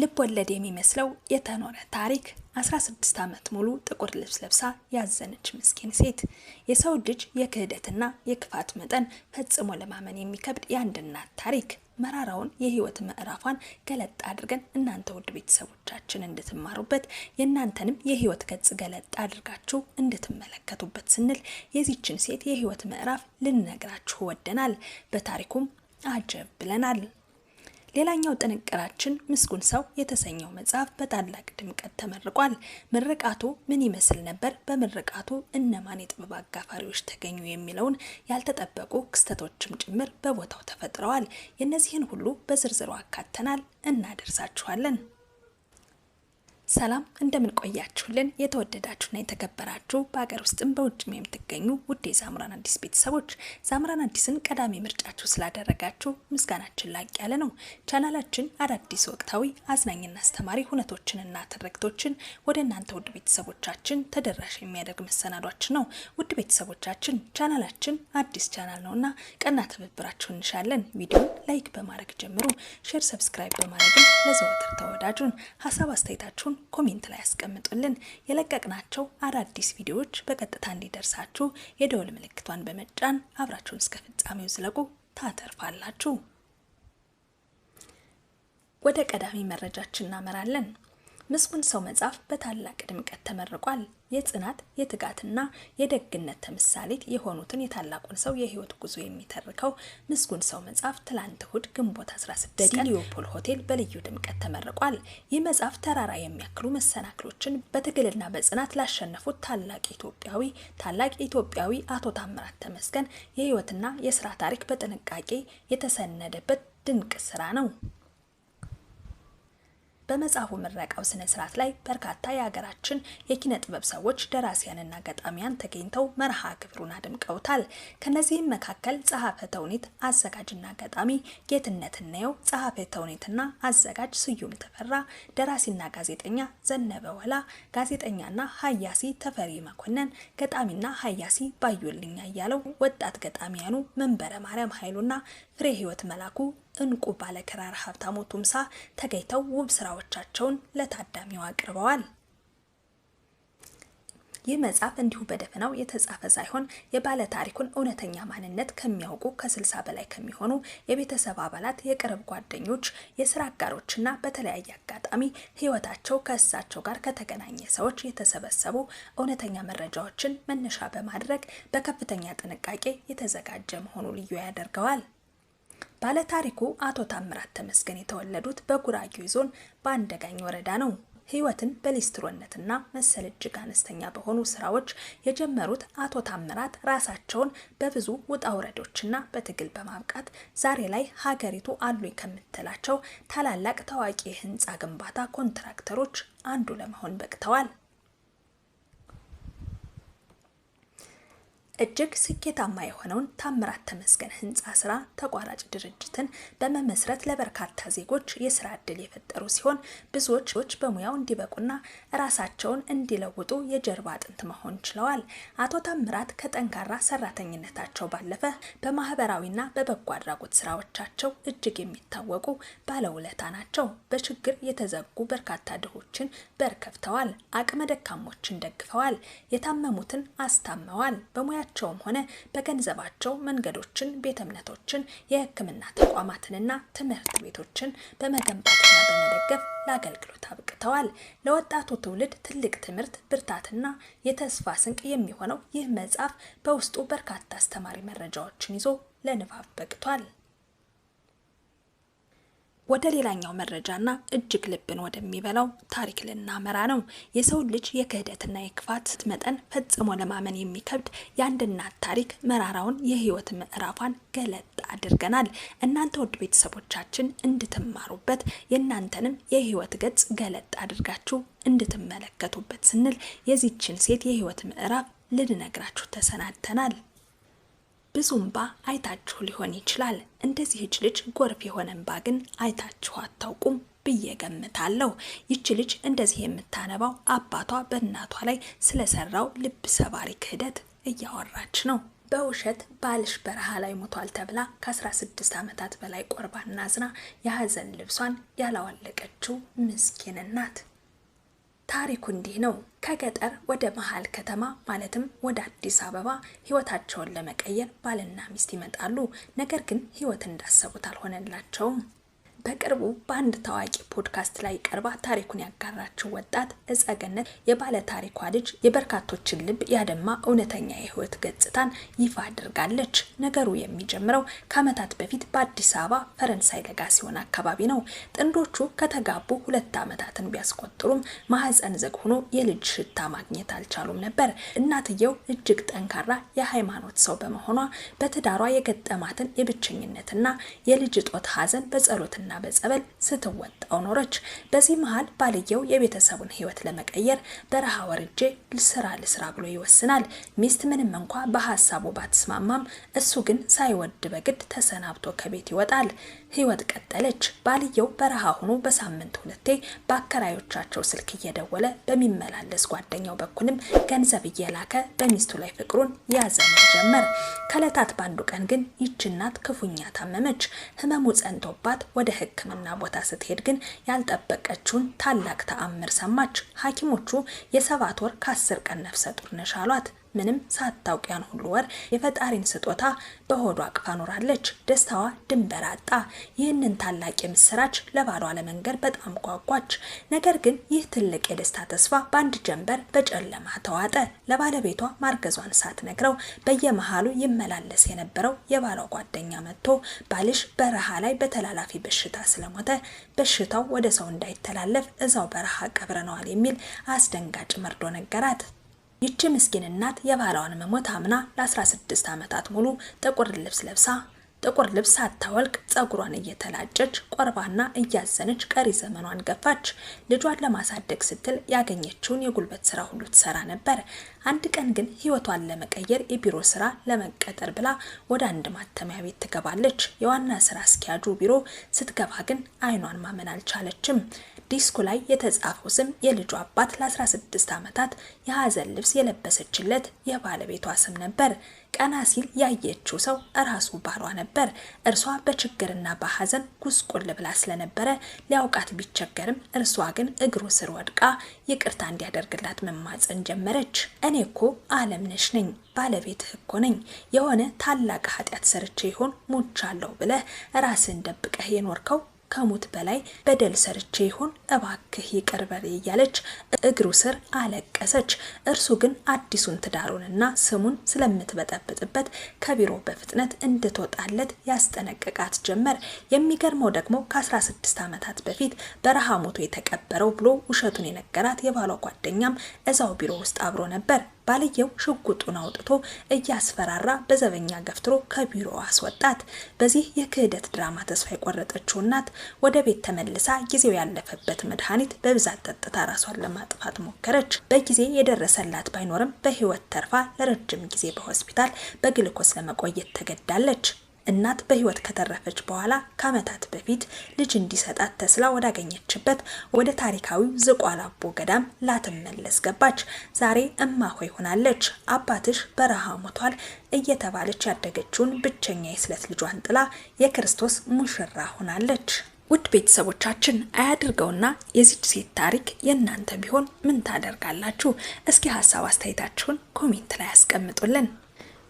ልብ ወለድ የሚመስለው የተኖረ ታሪክ 16 ዓመት ሙሉ ጥቁር ልብስ ለብሳ ያዘነች ምስኪን ሴት። የሰው ልጅ የክህደትና የክፋት መጠን ፈጽሞ ለማመን የሚከብድ የአንድ እናት ታሪክ። መራራውን የህይወት ምዕራፏን ገለጥ አድርገን እናንተ ውድ ቤተሰቦቻችን እንድትማሩበት የእናንተንም የህይወት ገጽ ገለጥ አድርጋችሁ እንድትመለከቱበት ስንል የዚችን ሴት የህይወት ምዕራፍ ልንነግራችሁ ወደናል። በታሪኩም አጀብ ብለናል። ሌላኛው ጥንቅራችን ምስጉን ሰው የተሰኘው መጽሐፍ በታላቅ ድምቀት ተመርቋል። ምርቃቱ ምን ይመስል ነበር? በምርቃቱ እነማን የጥበብ አጋፋሪዎች ተገኙ? የሚለውን ያልተጠበቁ ክስተቶችም ጭምር በቦታው ተፈጥረዋል። የነዚህን ሁሉ በዝርዝሩ አካተናል፣ እናደርሳችኋለን። ሰላም እንደምን ቆያችሁልን? የተወደዳችሁና የተከበራችሁ በአገር ውስጥም በውጭም የምትገኙ ውድ የዛምራን አዲስ ቤተሰቦች ዛምራን አዲስን ቀዳሚ ምርጫችሁ ስላደረጋችሁ ምስጋናችን ላቅ ያለ ነው። ቻናላችን አዳዲስ ወቅታዊ አዝናኝና አስተማሪ ሁነቶችንና ትርክቶችን ወደ እናንተ ውድ ቤተሰቦቻችን ተደራሽ የሚያደርግ መሰናዷችን ነው። ውድ ቤተሰቦቻችን ቻናላችን አዲስ ቻናል ነውና ቀና ትብብራችሁን እንሻለን። ቪዲዮን ላይክ በማድረግ ጀምሩ። ሼር፣ ሰብስክራይብ በማድረግ ለዘወትር ተወዳጁን ሀሳብ አስተያየታችሁን ኮሜንት ላይ ያስቀምጡልን። የለቀቅናቸው አዳዲስ ቪዲዮዎች በቀጥታ እንዲደርሳችሁ የደወል ምልክቷን በመጫን አብራችሁን እስከ ፍጻሜው ዝለቁ፣ ታተርፋላችሁ። ወደ ቀዳሚ መረጃችን እናመራለን። ምስጉን ሰው መጽሐፍ በታላቅ ድምቀት ተመርቋል። የጽናት የትጋትና የደግነት ተምሳሌት የሆኑትን የታላቁን ሰው የህይወት ጉዞ የሚተርከው ምስጉን ሰው መጽሐፍ ትላንት እሁድ ግንቦት 16 ቀን በሊዮፖል ሆቴል በልዩ ድምቀት ተመርቋል። ይህ መጽሐፍ ተራራ የሚያክሉ መሰናክሎችን በትግልና በጽናት ላሸነፉት ታላቅ ኢትዮጵያዊ አቶ ታምራት ተመስገን የህይወትና የስራ ታሪክ በጥንቃቄ የተሰነደበት ድንቅ ስራ ነው። በመጽሐፉ ምረቃው ስነ ስርዓት ላይ በርካታ የሀገራችን የኪነ ጥበብ ሰዎች፣ ደራሲያንና ገጣሚያን ተገኝተው መርሃ ግብሩን አድምቀውታል። ከነዚህም መካከል ጸሐፌ ተውኔት አዘጋጅና ገጣሚ ጌትነት እናየው፣ ጸሐፌ ተውኔትና አዘጋጅ ስዩም ተፈራ፣ ደራሲና ጋዜጠኛ ዘነበ ወላ፣ ጋዜጠኛና ሀያሲ ተፈሪ መኮንን፣ ገጣሚና ሀያሲ ባዩልኝ አያለው፣ ወጣት ገጣሚያኑ መንበረ ማርያም ኃይሉና ፍሬ ህይወት መላኩ እንቁ ባለክራር ሀብታሙ ቱምሳ ተገኝተው ውብ ስራዎቻቸውን ለታዳሚው አቅርበዋል። ይህ መጽሐፍ እንዲሁ በደፈናው የተጻፈ ሳይሆን የባለ ታሪኩን እውነተኛ ማንነት ከሚያውቁ ከ60 በላይ ከሚሆኑ የቤተሰብ አባላት፣ የቅርብ ጓደኞች፣ የስራ አጋሮችና በተለያየ አጋጣሚ ህይወታቸው ከእሳቸው ጋር ከተገናኘ ሰዎች የተሰበሰቡ እውነተኛ መረጃዎችን መነሻ በማድረግ በከፍተኛ ጥንቃቄ የተዘጋጀ መሆኑ ልዩ ያደርገዋል። ባለ ታሪኩ አቶ ታምራት ተመስገን የተወለዱት በጉራጌ ዞን በአንደጋኝ ወረዳ ነው። ህይወትን በሊስትሮነትና መሰል እጅግ አነስተኛ በሆኑ ስራዎች የጀመሩት አቶ ታምራት ራሳቸውን በብዙ ውጣ ውረዶችና በትግል በማብቃት ዛሬ ላይ ሀገሪቱ አሉ ከምትላቸው ታላላቅ ታዋቂ የህንጻ ግንባታ ኮንትራክተሮች አንዱ ለመሆን በቅተዋል። እጅግ ስኬታማ የሆነውን ታምራት ተመስገን ህንጻ ስራ ተቋራጭ ድርጅትን በመመስረት ለበርካታ ዜጎች የስራ ዕድል የፈጠሩ ሲሆን ብዙዎች በሙያው እንዲበቁና ራሳቸውን እንዲለውጡ የጀርባ አጥንት መሆን ችለዋል። አቶ ታምራት ከጠንካራ ሰራተኝነታቸው ባለፈ በማህበራዊና በበጎ አድራጎት ስራዎቻቸው እጅግ የሚታወቁ ባለውለታ ናቸው። በችግር የተዘጉ በርካታ ድሆችን በር ከፍተዋል። አቅመ ደካሞችን ደግፈዋል። የታመሙትን አስታመዋል። በሙያ ቸውም ሆነ በገንዘባቸው መንገዶችን፣ ቤተ እምነቶችን፣ የሕክምና ተቋማትንና ትምህርት ቤቶችን በመገንባትና በመደገፍ ለአገልግሎት አብቅተዋል። ለወጣቱ ትውልድ ትልቅ ትምህርት፣ ብርታትና የተስፋ ስንቅ የሚሆነው ይህ መጽሐፍ በውስጡ በርካታ አስተማሪ መረጃዎችን ይዞ ለንባብ በቅቷል። ወደ ሌላኛው መረጃና እጅግ ልብን ወደሚበላው ታሪክ ልናመራ ነው። የሰው ልጅ የክህደትና የክፋት መጠን ፈጽሞ ለማመን የሚከብድ የአንድ እናት ታሪክ መራራውን የህይወት ምዕራፏን ገለጥ አድርገናል። እናንተ ውድ ቤተሰቦቻችን እንድትማሩበት የእናንተንም የህይወት ገጽ ገለጥ አድርጋችሁ እንድትመለከቱበት ስንል የዚችን ሴት የህይወት ምዕራፍ ልንነግራችሁ ተሰናድተናል። ብዙ እንባ አይታችሁ ሊሆን ይችላል። እንደዚህች ልጅ ጎርፍ የሆነ እንባ ግን አይታችሁ አታውቁም ብዬ ገምታለሁ። ይች ልጅ እንደዚህ የምታነባው አባቷ በእናቷ ላይ ስለሰራው ልብ ሰባሪ ክህደት እያወራች ነው። በውሸት ባልሽ በረሃ ላይ ሞቷል ተብላ ከ16 ዓመታት በላይ ቆርባና አዝና የሀዘን ልብሷን ያላወለቀችው ምስኪን እናት። ታሪኩ እንዲህ ነው። ከገጠር ወደ መሃል ከተማ ማለትም ወደ አዲስ አበባ ህይወታቸውን ለመቀየር ባልና ሚስት ይመጣሉ። ነገር ግን ህይወት እንዳሰቡት አልሆነላቸውም። በቅርቡ በአንድ ታዋቂ ፖድካስት ላይ ቀርባ ታሪኩን ያጋራችው ወጣት እጸገነት የባለ ታሪኳ ልጅ የበርካቶችን ልብ ያደማ እውነተኛ የህይወት ገጽታን ይፋ አድርጋለች። ነገሩ የሚጀምረው ከዓመታት በፊት በአዲስ አበባ ፈረንሳይ ለጋሲዮን አካባቢ ነው። ጥንዶቹ ከተጋቡ 2 ዓመታትን ቢያስቆጥሩም ማህፀን ዘግ ሆኖ የልጅ ሽታ ማግኘት አልቻሉም ነበር። እናትየው እጅግ ጠንካራ የሃይማኖት ሰው በመሆኗ በትዳሯ የገጠማትን የብቸኝነትና የልጅ ጦት ሀዘን በጸሎትና በጸበል ስትወጣው ኖረች። በዚህ መሃል ባልየው የቤተሰቡን ህይወት ለመቀየር በረሃ ወርጄ ልስራ ብሎ ይወስናል። ሚስት ምንም እንኳ በሐሳቡ ባትስማማም እሱ ግን ሳይወድ በግድ ተሰናብቶ ከቤት ይወጣል። ህይወት ቀጠለች። ባልየው በረሃ ሆኖ በሳምንት 2 በአከራዮቻቸው ስልክ እየደወለ በሚመላለስ ጓደኛው በኩልም ገንዘብ እየላከ በሚስቱ ላይ ፍቅሩን ያዘን ጀመር። ከዕለታት ባንዱ ቀን ግን ይህች እናት ክፉኛ ታመመች። ህመሙ ጸንቶባት ወደ ሕክምና ቦታ ስትሄድ ግን ያልጠበቀችውን ታላቅ ተአምር ሰማች። ሐኪሞቹ የ7 ወር ከ10 ቀን ነፍሰ ጡር ነሽ አሏት። ምንም ሳታውቅ ያን ሁሉ ወር የፈጣሪን ስጦታ በሆዷ አቅፋ ኖራለች። ደስታዋ ድንበር አጣ። ይህንን ታላቅ የምስራች ለባሏ ለመንገር በጣም ጓጓች። ነገር ግን ይህ ትልቅ የደስታ ተስፋ በአንድ ጀንበር በጨለማ ተዋጠ። ለባለቤቷ ማርገዟን ሳትነግረው በየመሃሉ ይመላለስ የነበረው የባሏ ጓደኛ መጥቶ ባልሽ በረሃ ላይ በተላላፊ በሽታ ስለሞተ በሽታው ወደ ሰው እንዳይተላለፍ እዛው በረሃ ቀብረነዋል የሚል አስደንጋጭ መርዶ ነገራት። ይህች ምስኪን እናት የባሏን መሞት አምና ለ16 ዓመታት ሙሉ ጥቁር ልብስ ለብሳ ጥቁር ልብስ ሳታወልቅ ጸጉሯን እየተላጨች ቆርባና እያዘነች ቀሪ ዘመኗን ገፋች። ልጇን ለማሳደግ ስትል ያገኘችውን የጉልበት ስራ ሁሉ ትሰራ ነበር። አንድ ቀን ግን ህይወቷን ለመቀየር የቢሮ ስራ ለመቀጠር ብላ ወደ አንድ ማተሚያ ቤት ትገባለች። የዋና ስራ አስኪያጁ ቢሮ ስትገባ ግን አይኗን ማመን አልቻለችም። ዲስኩ ላይ የተጻፈው ስም የልጇ አባት ለ16 ዓመታት የሀዘን ልብስ የለበሰችለት የባለቤቷ ስም ነበር። ቀና ሲል ያየችው ሰው ራሱ ባሏ ነበር። እርሷ በችግርና በሀዘን ጉስቁል ብላ ስለነበረ ሊያውቃት ቢቸገርም እርሷ ግን እግሩ ስር ወድቃ ይቅርታ እንዲያደርግላት መማጸን ጀመረች። እኔ እኮ አለምነሽ ነኝ፣ ባለቤትህ እኮ ነኝ። የሆነ ታላቅ ኃጢአት ሰርቼ ይሆን ሞቻለሁ ብለህ ራስን ደብቀህ የኖርከው? ከሞት በላይ በደል ሰርቼ ይሆን? እባክህ ይቅር በለኝ እያለች እግሩ ስር አለቀሰች። እርሱ ግን አዲሱን ትዳሩንና ስሙን ስለምትበጠብጥበት ከቢሮ በፍጥነት እንድትወጣለት ያስጠነቅቃት ጀመር። የሚገርመው ደግሞ ከ16 ዓመታት በፊት በረሃ ሞቶ የተቀበረው ብሎ ውሸቱን የነገራት የባሏ ጓደኛም እዛው ቢሮ ውስጥ አብሮ ነበር። ባልየው ሽጉጡን አውጥቶ እያስፈራራ በዘበኛ ገፍትሮ ከቢሮ አስወጣት። በዚህ የክህደት ድራማ ተስፋ የቆረጠችው እናት ወደ ቤት ተመልሳ ጊዜው ያለፈበት መድኃኒት በብዛት ጠጥታ ራሷን ለማጥፋት ሞከረች። በጊዜ የደረሰላት ባይኖርም በህይወት ተርፋ ለረጅም ጊዜ በሆስፒታል በግልኮስ ለመቆየት ተገዳለች። እናት በህይወት ከተረፈች በኋላ ከዓመታት በፊት ልጅ እንዲሰጣት ተስላ ወዳገኘችበት ወደ ታሪካዊው ዝቋላ አቦ ገዳም ላትመለስ ገባች። ዛሬ እማሆይ ሆናለች። አባትሽ በረሃ ሞቷል እየተባለች ያደገችውን ብቸኛ የስለት ልጇን ጥላ የክርስቶስ ሙሽራ ሆናለች። ውድ ቤተሰቦቻችን አያድርገውና የዚች ሴት ታሪክ የእናንተ ቢሆን ምን ታደርጋላችሁ? እስኪ ሀሳብ አስተያየታችሁን ኮሜንት ላይ አስቀምጡልን።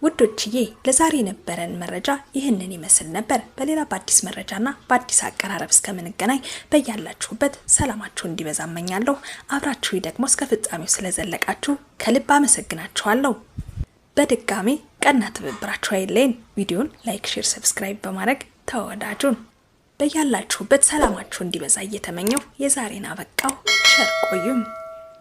ውዶችዬ ለዛሬ የነበረን መረጃ ይህንን ይመስል ነበር። በሌላ በአዲስ መረጃና በአዲስ አቀራረብ እስከምንገናኝ በያላችሁበት ሰላማችሁ እንዲበዛ እመኛለሁ። አብራችሁ ደግሞ እስከ ፍጻሜው ስለዘለቃችሁ ከልብ አመሰግናችኋለሁ። በድጋሚ ቀና ትብብራችሁ አይለየን። ቪዲዮን ላይክ፣ ሼር፣ ሰብስክራይብ በማድረግ ተወዳጁን። በያላችሁበት ሰላማችሁ እንዲበዛ እየተመኘው የዛሬን አበቃው። ቸር ቆዩኝ።